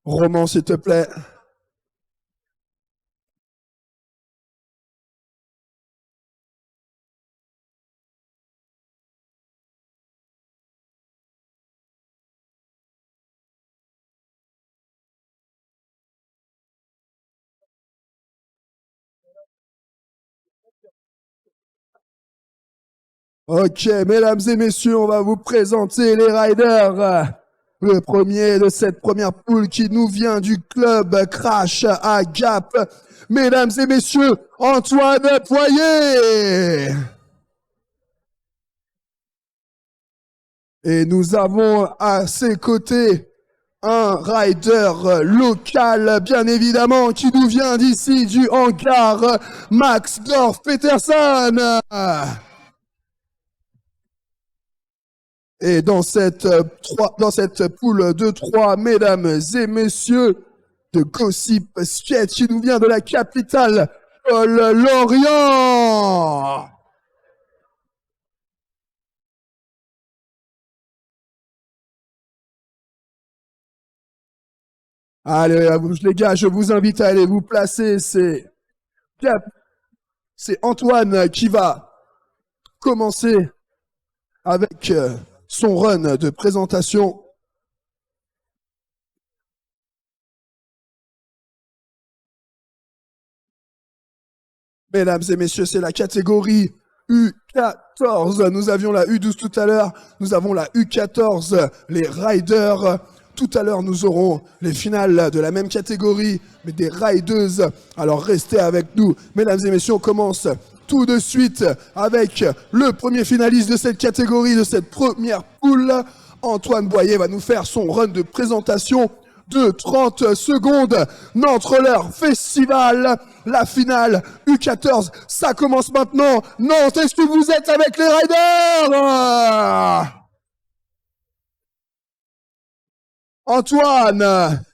Roman, s'il te plaît. Ok, mesdames et messieurs, on va vous présenter les riders. Le premier de cette première poule qui nous vient du club Crash à Gap. Mesdames et messieurs, Antoine Boyer. Et nous avons à ses côtés un rider local, bien évidemment, qui nous vient d'ici, du hangar, Max Dorf Peterson. Et dans cette poule de 3, mesdames et messieurs, de Gossip Skate qui nous vient de la capitale, Lorient. Allez, les gars, je vous invite à aller vous placer. C'est Antoine qui va commencer avec son run de présentation. Mesdames et messieurs, c'est la catégorie U14. Nous avions la U12 tout à l'heure. Nous avons la U14, les riders. Tout à l'heure, nous aurons les finales de la même catégorie, mais des rideuses. Alors, restez avec nous. Mesdames et messieurs, on commence tout de suite avec le premier finaliste de cette catégorie, de cette première poule. Antoine Boyer va nous faire son run de présentation de 30 secondes. Nantes-Roller Festival, la finale U14. Ça commence maintenant. Nantes, est-ce que vous êtes avec les riders? Antoine,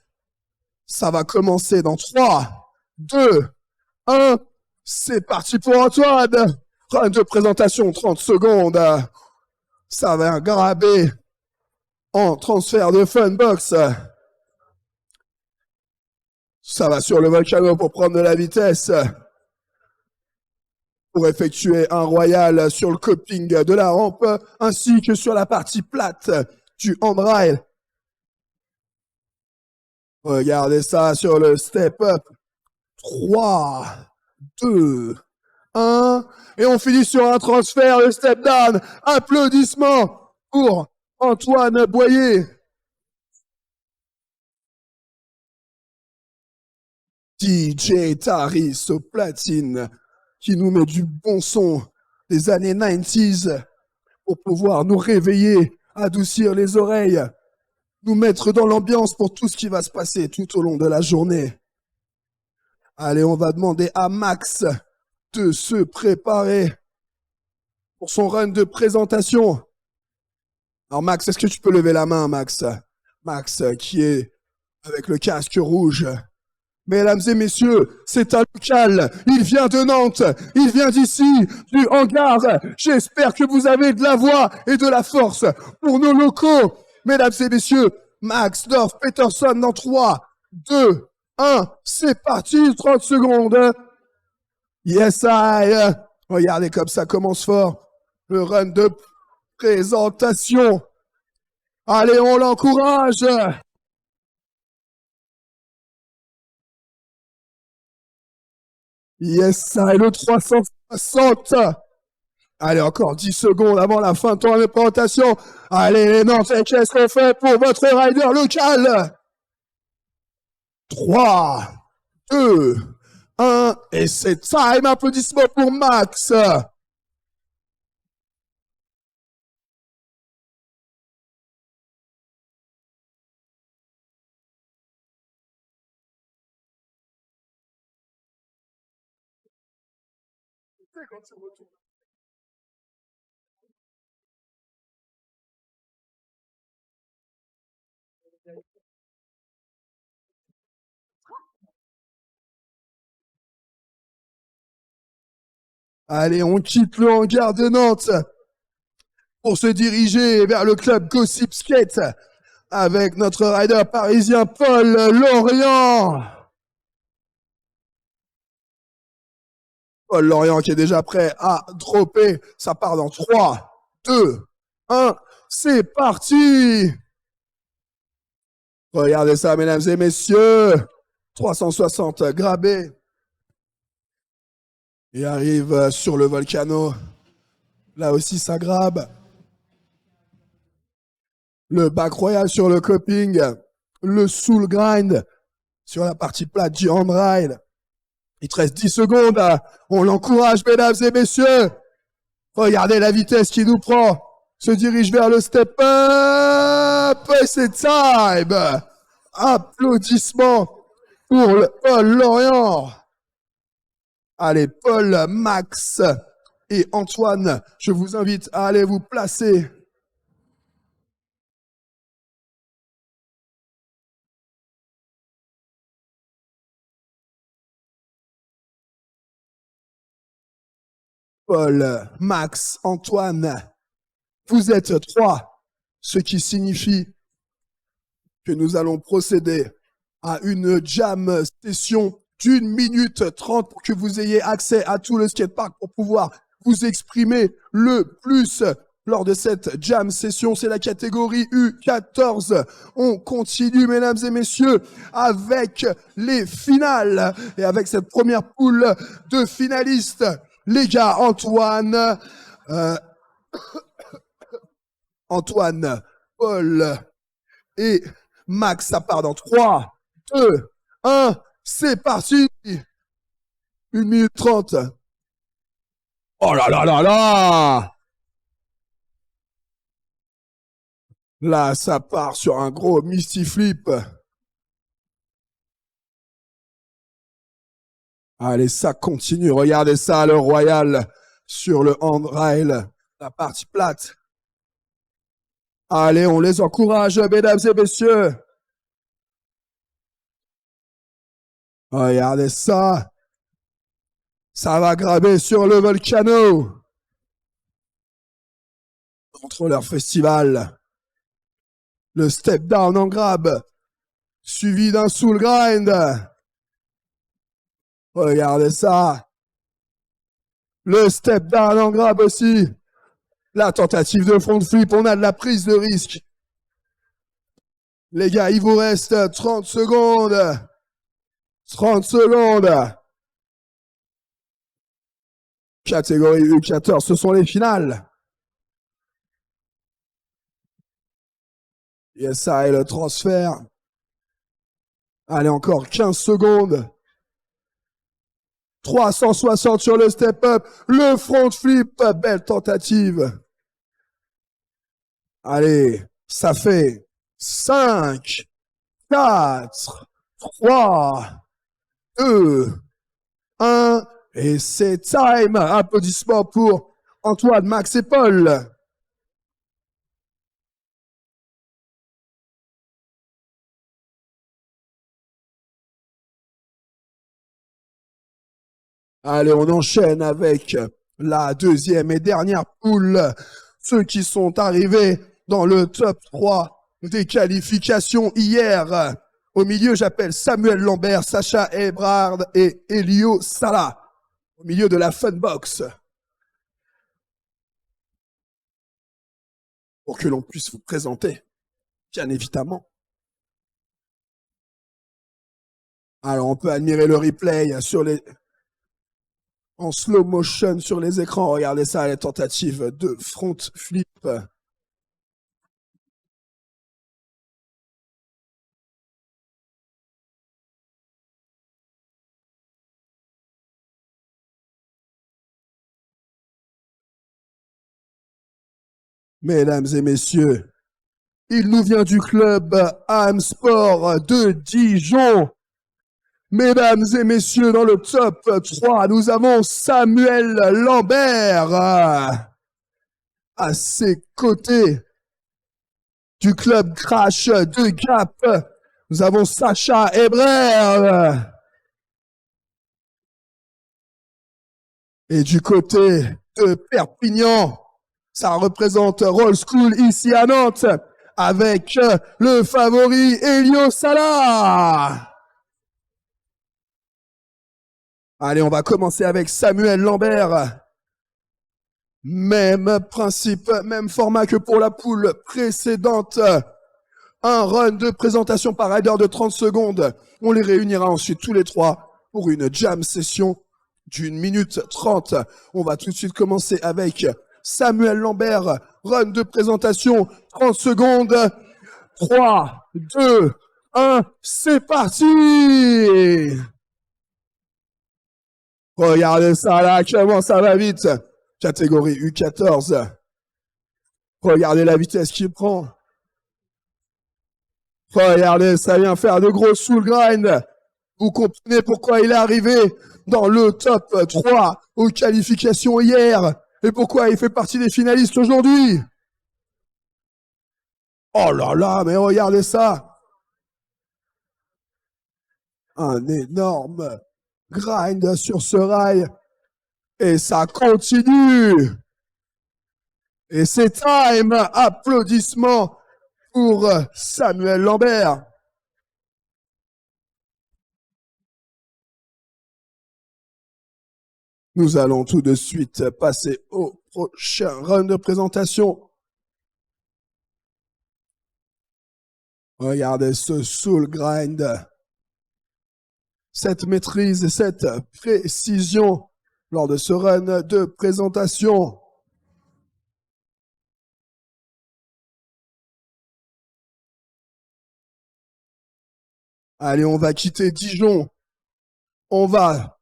ça va commencer dans 3, 2, 1. C'est parti pour Antoine. Run de présentation, 30 secondes. Ça va graber en transfert de Funbox. Ça va sur le Volcano pour prendre de la vitesse. Pour effectuer un royal sur le coping de la rampe, ainsi que sur la partie plate du handrail. Regardez ça sur le step-up. 3, 2, 1. Et on finit sur un transfert, le step-down. Applaudissements pour Antoine Boyer. DJ Taris au platine, qui nous met du bon son des années 90s pour pouvoir nous réveiller, adoucir les oreilles, nous mettre dans l'ambiance pour tout ce qui va se passer tout au long de la journée. Allez, on va demander à Max de se préparer pour son run de présentation. Alors Max, est-ce que tu peux lever la main, Max? Max qui est avec le casque rouge. Mesdames et messieurs, c'est un local. Il vient de Nantes. Il vient d'ici, du hangar. J'espère que vous avez de la voix et de la force pour nos locaux. Mesdames et messieurs, Max Dorf Peterson dans 3, 2, 1. C'est parti, 30 secondes. Yes, I. Regardez comme ça commence fort. Le run de présentation. Allez, on l'encourage. Yes, ça est le 360. Allez, encore 10 secondes avant la fin de ton de présentation. Allez, les Nantais, qu'est-ce qu'on fait pour votre rider local? 3, 2, 1, et c'est time. Applaudissements pour Max. Allez, on quitte le hangar de Nantes pour se diriger vers le club Gossip Skate. avec notre rider parisien Paul Lorient. Paul Lorient qui est déjà prêt à dropper. Ça part dans 3, 2, 1. C'est parti! Regardez ça, mesdames et messieurs. 360 grabé. Et arrive sur le volcano. Là aussi, ça grabe. Le back royal sur le coping. Le soul grind sur la partie plate du handrail. Il te reste 10 secondes. On l'encourage, mesdames et messieurs. Regardez la vitesse qu'il nous prend. Se dirige vers le step up. Et c'est time. Applaudissements pour Paul Lorient. Allez, Paul, Max et Antoine, je vous invite à aller vous placer. Paul, Max, Antoine, vous êtes 3, ce qui signifie que nous allons procéder à une jam session d'1 minute 30 pour que vous ayez accès à tout le skatepark pour pouvoir vous exprimer le plus lors de cette jam session. C'est la catégorie U14. On continue, mesdames et messieurs, avec les finales et avec cette première poule de finalistes. Les gars, Antoine, Paul et Max, ça part dans 3, 2, 1, c'est parti! 1 minute 30. Oh là là là là! Là, ça part sur un gros Misty Flip. Allez, ça continue. Regardez ça, le Royal sur le handrail, la partie plate. Allez, on les encourage, mesdames et messieurs. Regardez ça. Ça va graber sur le volcano. Contrôleur festival. Le step down en grab. Suivi d'un soul grind. Regardez ça. Le step down en grab aussi. La tentative de front flip. On a de la prise de risque. Les gars, il vous reste 30 secondes. 30 secondes. Catégorie U14, ce sont les finales. Yes, ça est le transfert. Allez, encore 15 secondes. 360 sur le step-up. Le front flip, belle tentative. Allez, ça fait 5, 4, 3, 2, 1. Et c'est time. Applaudissements pour Antoine, Max et Paul. Allez, on enchaîne avec la deuxième et dernière poule. Ceux qui sont arrivés dans le top 3 des qualifications hier. Au milieu, j'appelle Samuel Lambert, Sacha Ebrard et Elio Sala. Au milieu de la Funbox. Pour que l'on puisse vous présenter, bien évidemment. Alors, on peut admirer le replay sur en slow motion sur les écrans. Regardez ça, les tentatives de front flip. Mesdames et messieurs, il nous vient du club AM Sport de Dijon. Mesdames et messieurs, dans le top 3, nous avons Samuel Lambert. À ses côtés du club Crash de Gap, nous avons Sacha Ebrard. Et du côté de Perpignan, ça représente Roll School ici à Nantes, avec le favori Elio Sala. Allez, on va commencer avec Samuel Lambert. Même principe, même format que pour la poule précédente. Un run de présentation par rider de 30 secondes. On les réunira ensuite tous les trois pour une jam session d'1 minute 30. On va tout de suite commencer avec Samuel Lambert. Run de présentation, 30 secondes. 3, 2, 1, c'est parti! Regardez ça là, comment ça va vite. Catégorie U14. Regardez la vitesse qu'il prend. Regardez, ça vient faire de gros soul grind. Vous comprenez pourquoi il est arrivé dans le top 3 aux qualifications hier et pourquoi il fait partie des finalistes aujourd'hui. Oh là là, mais regardez ça. Un énorme grind sur ce rail. Et ça continue. Et c'est time. Applaudissements pour Samuel Lambert. Nous allons tout de suite passer au prochain run de présentation. Regardez ce soul grind. Cette maîtrise, cette précision lors de ce run de présentation. Allez, on va quitter Dijon. On va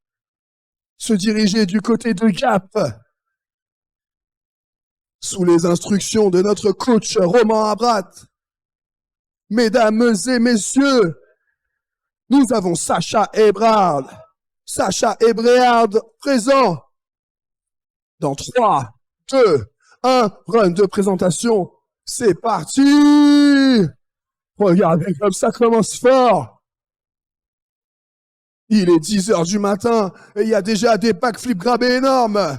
se diriger du côté de Gap. Sous les instructions de notre coach Romain Abrat. Mesdames et messieurs, nous avons Sacha Ebrard. Sacha Ebrard présent. Dans 3, 2, 1, run de présentation. C'est parti! Regardez comme ça commence fort. Il est 10h du matin et il y a déjà des backflips grabés énormes.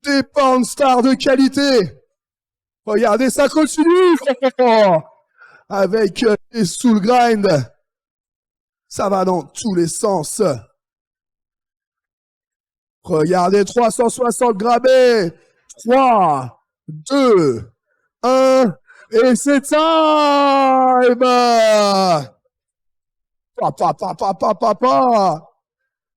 Des pornstars de qualité. Regardez, ça continue. Avec les soul grind. Ça va dans tous les sens. Regardez, 360 grabés. 3, 2, 1, et c'est time!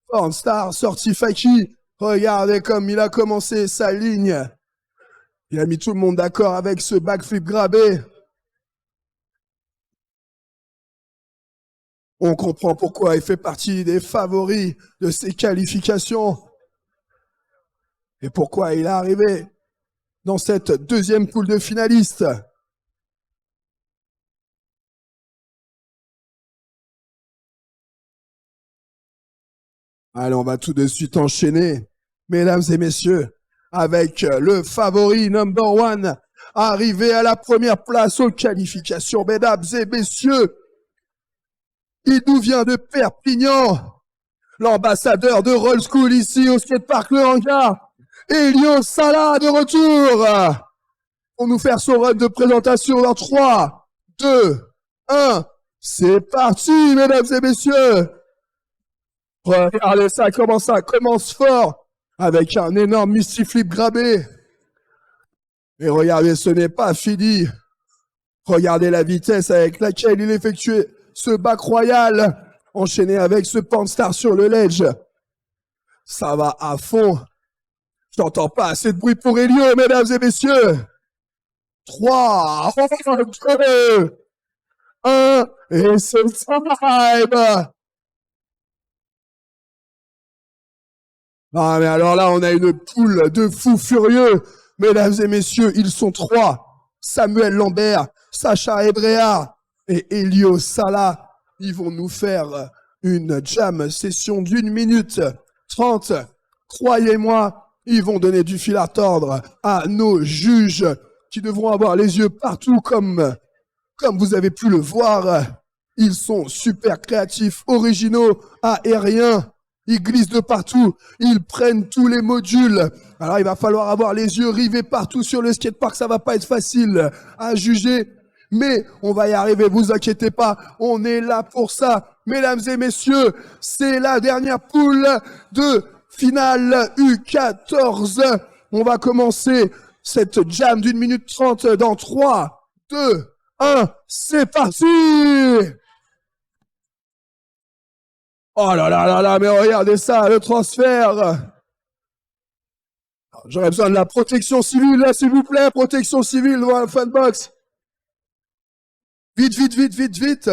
Pornstar sorti Faki. Regardez comme il a commencé sa ligne. Il a mis tout le monde d'accord avec ce backflip grabé. On comprend pourquoi il fait partie des favoris de ces qualifications. Et pourquoi il est arrivé dans cette deuxième poule de finalistes. Allez, on va tout de suite enchaîner, mesdames et messieurs, avec le favori number 1, arrivé à la première place aux qualifications, mesdames et messieurs. Il nous vient de Perpignan, l'ambassadeur de Roll School ici au skatepark Le Hangar, Elio Sala de retour pour nous faire son run de présentation dans 3, 2, 1. C'est parti, mesdames et messieurs. Regardez ça, comment ça commence fort avec un énorme Misty Flip grabé. Et regardez, ce n'est pas fini. Regardez la vitesse avec laquelle il effectuait ce back royal, enchaîné avec ce Pornstar sur le ledge. Ça va à fond. J'entends pas assez de bruit pour Elio, mesdames et messieurs. 3, 2, 1, et c'est time. Ah, mais alors là, on a une poule de fous furieux. Mesdames et messieurs, ils sont 3. Samuel Lambert, Sacha Ebrard et Elio Sala. Ils vont nous faire une jam session d'1 minute 30. Croyez-moi, ils vont donner du fil à tordre à nos juges qui devront avoir les yeux partout comme vous avez pu le voir. Ils sont super créatifs, originaux, aériens. Ils glissent de partout. Ils prennent tous les modules. Alors, il va falloir avoir les yeux rivés partout sur le skatepark. Ça va pas être facile à juger. mais on va y arriver, vous inquiétez pas, on est là pour ça. Mesdames et messieurs, c'est la dernière poule de finale U14. On va commencer cette jam d'une minute 30 dans 3, 2, 1, c'est parti! Oh là là là là, mais regardez ça, le transfert! J'aurais besoin de la protection civile, là, s'il vous plaît, protection civile dans la fanbox. Vite, vite, vite, vite, vite.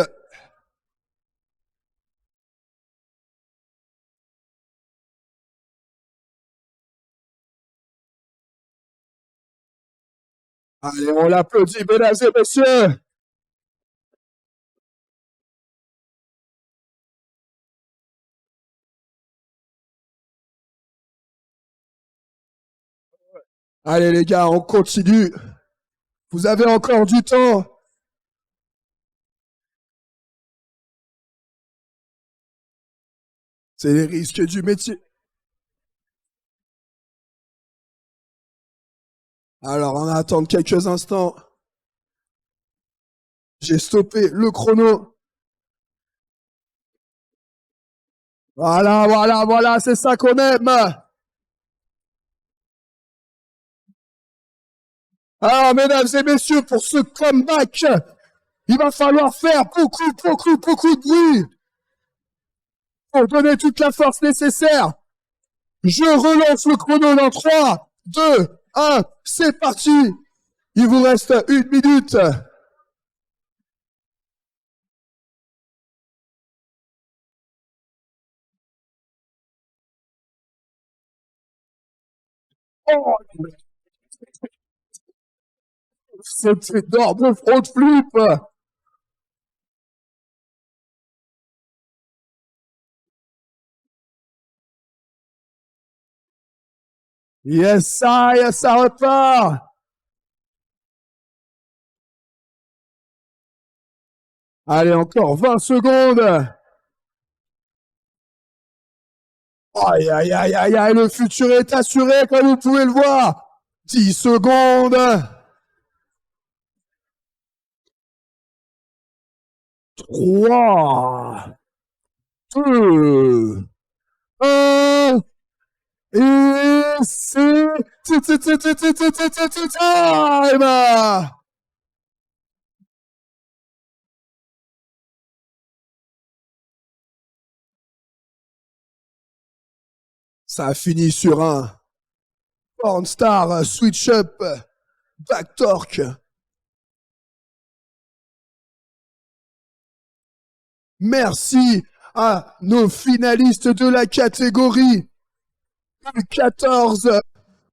Allez, on l'applaudit, mesdames et messieurs. Allez, les gars, on continue. Vous avez encore du temps. C'est les risques du métier. Alors, on va attendre quelques instants. J'ai stoppé le chrono. Voilà, voilà, voilà, c'est ça qu'on aime. Alors, mesdames et messieurs, pour ce comeback, il va falloir faire beaucoup, beaucoup, beaucoup de bruit pour donner toute la force nécessaire. Je relance le chrono dans 3, 2, 1, c'est parti. Il vous reste 1 minute. Oh, c'est énorme front flip. Yes, ça repart. Allez, encore 20 secondes. Aïe, aïe, aïe, aïe, aïe, le futur est assuré, comme vous pouvez le voir. 10 secondes. 3, 2, 1. Et c'est time. Ça a fini sur un Pornstar Switch Up Back Torque. Merci à nos finalistes de la catégorie U14.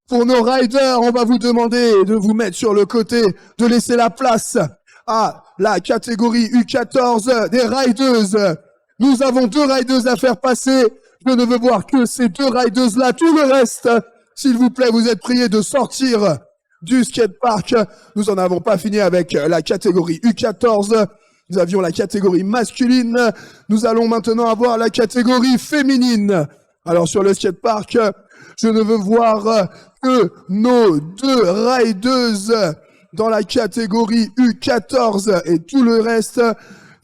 Pour nos riders, on va vous demander de vous mettre sur le côté, de laisser la place à la catégorie U14 des rideuses. Nous avons 2 rideuses à faire passer. Je ne veux voir que ces 2 rideuses-là. Tout le reste, s'il vous plaît, vous êtes priés de sortir du skatepark. Nous n'en avons pas fini avec la catégorie U14. Nous avions la catégorie masculine. Nous allons maintenant avoir la catégorie féminine. Alors sur le skatepark, je ne veux voir que nos 2 rideuses dans la catégorie U14 et tout le reste.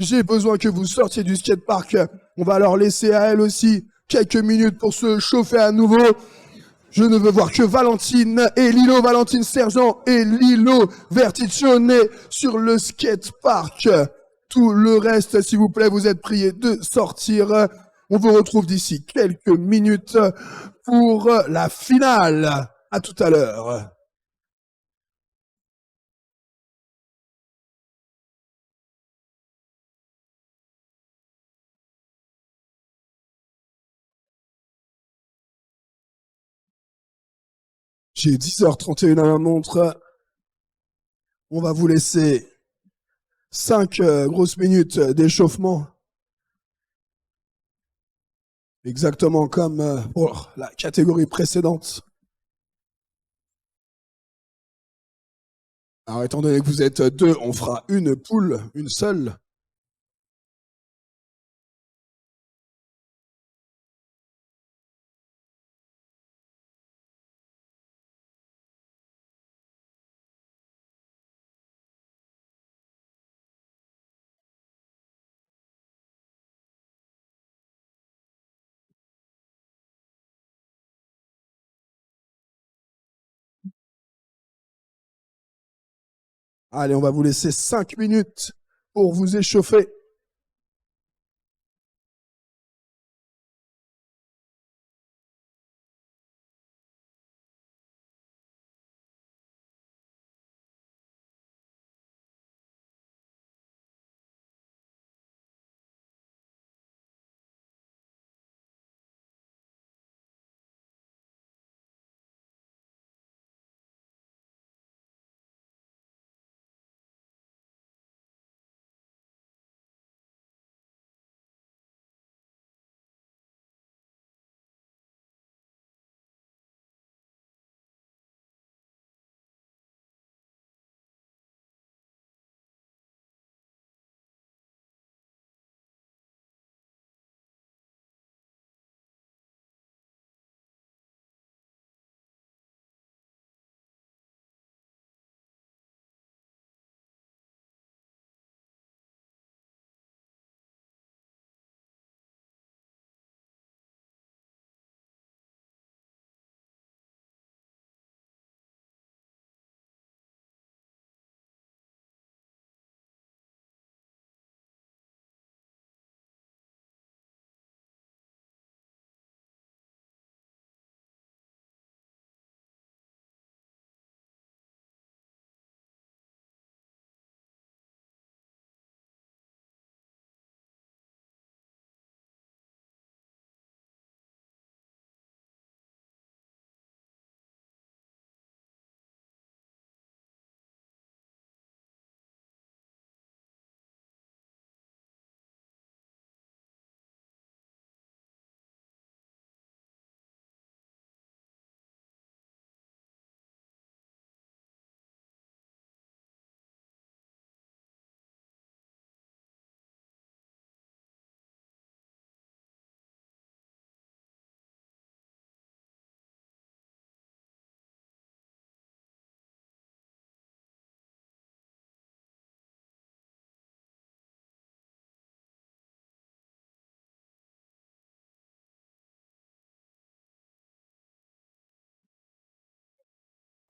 J'ai besoin que vous sortiez du skatepark. On va leur laisser à elles aussi quelques minutes pour se chauffer à nouveau. Je ne veux voir que Valentine et Lilo, Valentine Sergent et Lilo Verticcione sur le skatepark. Tout le reste, s'il vous plaît, vous êtes priés de sortir. On vous retrouve d'ici quelques minutes pour la finale. À tout à l'heure. J'ai 10h31 à ma montre. On va vous laisser 5 grosses minutes d'échauffement. Exactement comme pour la catégorie précédente. Alors, étant donné que vous êtes 2, on fera une poule, une seule. Allez, on va vous laisser 5 minutes pour vous échauffer.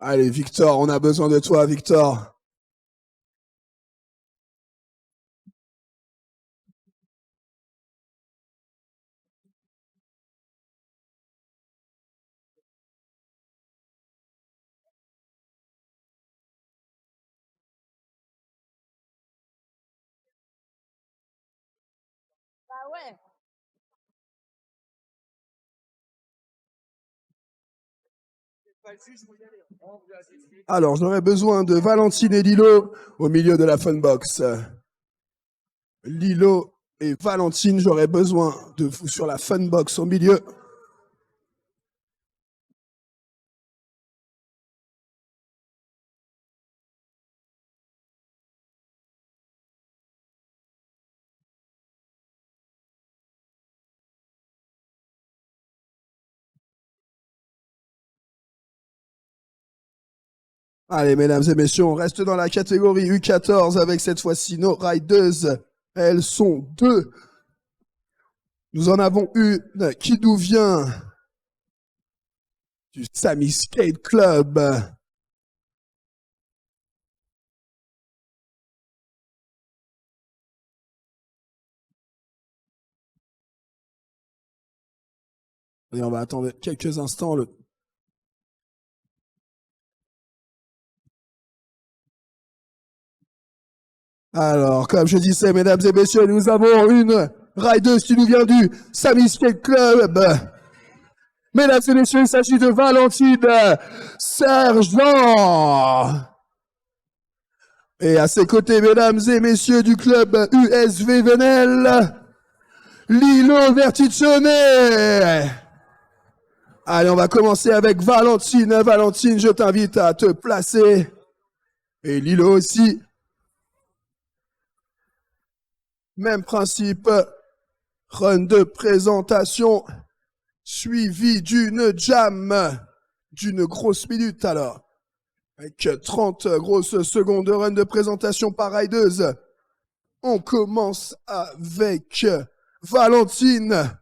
Allez, Victor, on a besoin de toi, Victor. Alors, j'aurais besoin de Valentine et Lilo au milieu de la funbox. Lilo et Valentine, j'aurais besoin de vous sur la funbox au milieu. Allez, mesdames et messieurs, on reste dans la catégorie U14 avec cette fois-ci nos rideuses. Elles sont deux. Nous en avons une qui nous vient du Sami Skate Club. Et on va attendre quelques instants. Alors, comme je disais, mesdames et messieurs, nous avons une rideuse qui nous vient du Sami Skate Club. Mesdames et messieurs, il s'agit de Valentine Sergent. Et à ses côtés, mesdames et messieurs du club USV Venel, Lilo Verticcione. Allez, on va commencer avec Valentine. Valentine, je t'invite à te placer. Et Lilo aussi. Même principe. Run de présentation suivi d'une jam d'une grosse minute alors. Avec 30 grosses secondes de run de présentation par rideuse. On commence avec Valentine.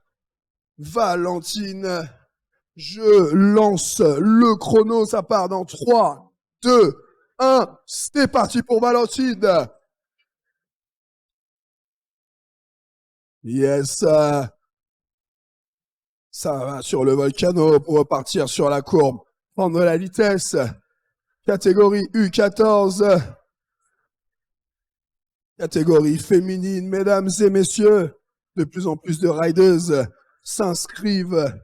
Valentine, je lance le chrono, ça part dans 3, 2, 1. C'est parti pour Valentine. Yes. Ça va sur le Volcano pour repartir sur la courbe. Prendre la vitesse. Catégorie U14. Catégorie féminine, mesdames et messieurs. De plus en plus de riders s'inscrivent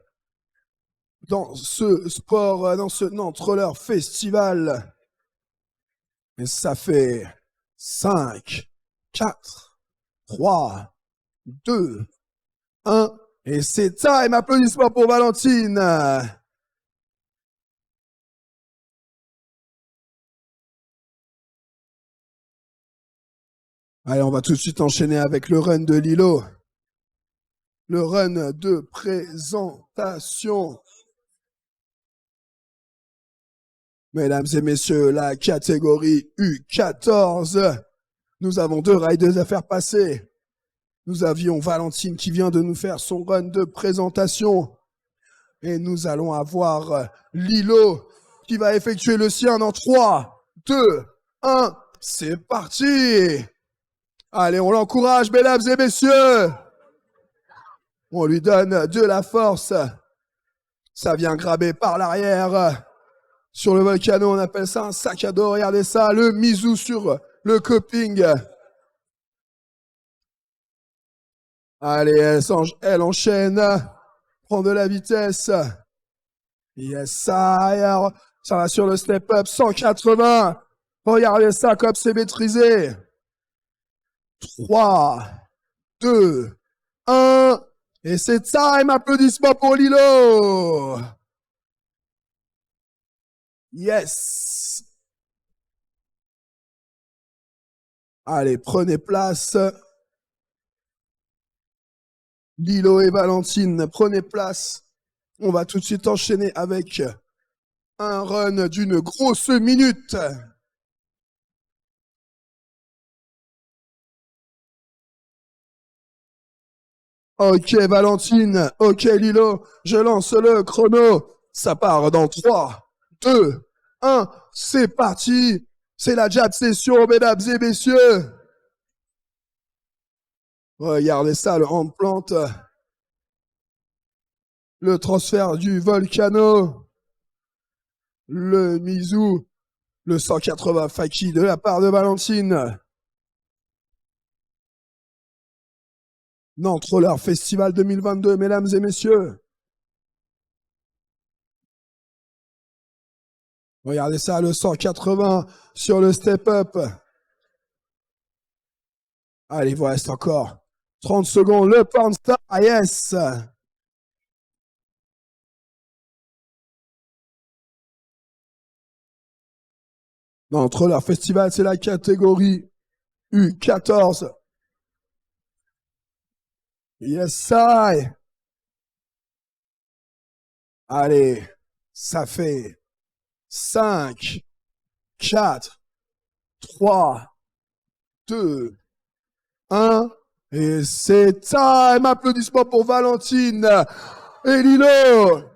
dans ce sport, dans ce Nantes Roller Festival. Et ça fait 5, 4, 3, 2, 1. Et c'est time. Applaudissements pour Valentine. Allez, on va tout de suite enchaîner avec le run de Lilo. Le run de présentation. Mesdames et messieurs, la catégorie U14. Nous avons 2 riders à faire passer. Nous avions Valentine qui vient de nous faire son run de présentation. Et nous allons avoir Lilo qui va effectuer le sien dans 3, 2, 1. C'est parti! Allez, on l'encourage, mesdames et messieurs! On lui donne de la force. Ça vient graber par l'arrière. Sur le Volcano, on appelle ça un sac à dos. Regardez ça, le Mizu sur le coping. Allez, elle enchaîne. Prend de la vitesse. Yes, ça va sur le step-up. 180. Regardez ça comme c'est maîtrisé. 3, 2, 1. Et c'est time. Applaudissements pour Lilo. Yes. Allez, prenez place. Lilo et Valentine, prenez place. On va tout de suite enchaîner avec un run d'une grosse minute. Ok Valentine, ok Lilo, je lance le chrono. Ça part dans 3, 2, 1, c'est parti. C'est la jab session, mesdames et messieurs. Regardez ça, le hand plant. Le transfert du Volcano. Le Mizu. Le 180 Faki de la part de Valentine. Nantes Roller Festival 2022, mesdames et messieurs. Regardez ça, le 180 sur le step-up. Allez, il vous reste encore 30 secondes. Le Pornstar, yes. Nantes Roller Festival, c'est la catégorie U14. Yes, I. Allez, ça fait 5, 4, 3, 2, 1. Et c'est time. Applaudissements pour Valentine et Lilo.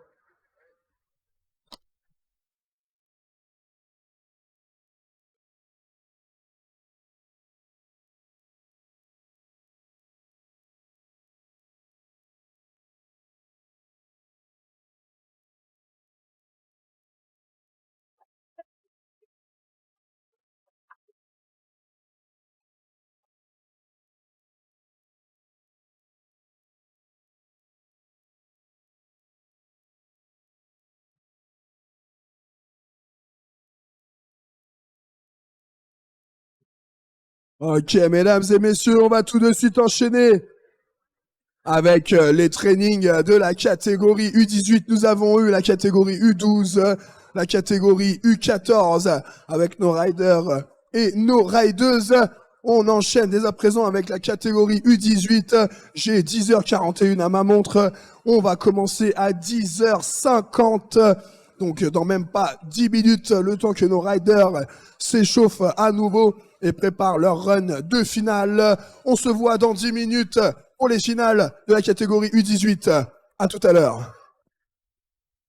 Ok, mesdames et messieurs, on va tout de suite enchaîner avec les trainings de la catégorie U18. Nous avons eu la catégorie U12, la catégorie U14 avec nos riders et nos riders. On enchaîne dès à présent avec la catégorie U18. J'ai 10h41 à ma montre. On va commencer à 10h50. Donc dans même pas 10 minutes, le temps que nos riders s'échauffent à nouveau et préparent leur run de finale. On se voit dans 10 minutes pour les finales de la catégorie U18. À tout à l'heure.